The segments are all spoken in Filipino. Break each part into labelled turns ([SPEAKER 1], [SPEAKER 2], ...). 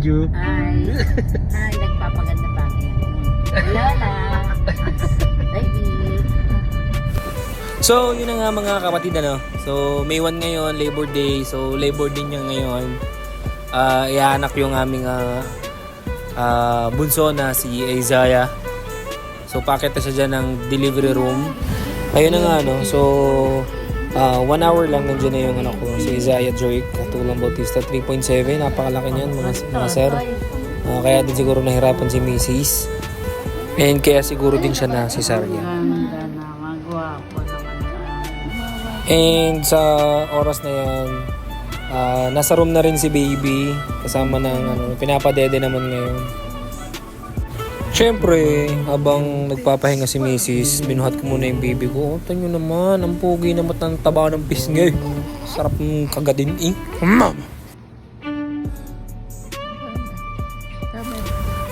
[SPEAKER 1] video.
[SPEAKER 2] Hi. Hi, nagpapaganda pa ako. Lola. Baby.
[SPEAKER 1] So, yun na nga mga kapatid, ano. So, May 1 ngayon, Labor Day. So, Labor Day niya ngayon. Iaanak yung aming bunso na si Isaiah. So, pakita siya dyan ng delivery room. Ayun na nga, no. So, 1 hour lang nandiyan na yung anak ko, si Isaiah Drake, Katulang Bautista, 3.7. Napakalaki niyan, mga sir. Kaya din siguro nahirapan si Mrs. And kaya siguro din siya na cesarean.
[SPEAKER 2] Ganda na, magwapo naman.
[SPEAKER 1] And sa oras na yan, nasa room na rin si baby. Kasama ng pinapadede naman ngayon. Siyempre, habang nagpapahinga si Mrs., binuhat ko muna yung baby ko. Ito nyo naman, ang pugi naman ng taba ng pisngay. Sarap ng kagadin eh.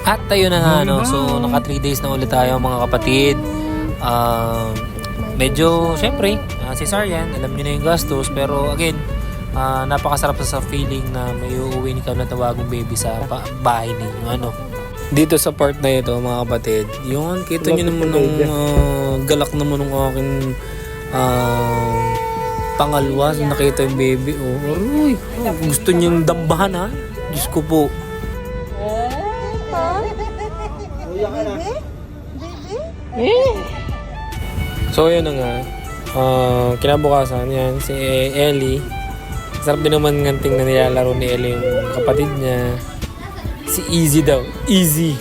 [SPEAKER 1] At tayo na nga, no? So, naka 3 days na ulit tayo mga kapatid. Medyo, syempre, cesarean, alam nyo na yung gastos. Pero again, napakasarap sa feeling na may uuwi ikaw na tawagong baby sa bahay ninyo. Ano? Dito sa part na ito, mga kapatid, yun, kita nyo naman ng galak naman ng aking pangalwa. Nakita yung baby. Oh, aroy, gusto niyang dambahan, ha? Diyos ko po. So, yun na nga. Kinabukasan, yan, si Ellie. Sarap din naman ng tingnan nilalaro ni Ellie yung kapatid niya. Si Easy daw. Easy.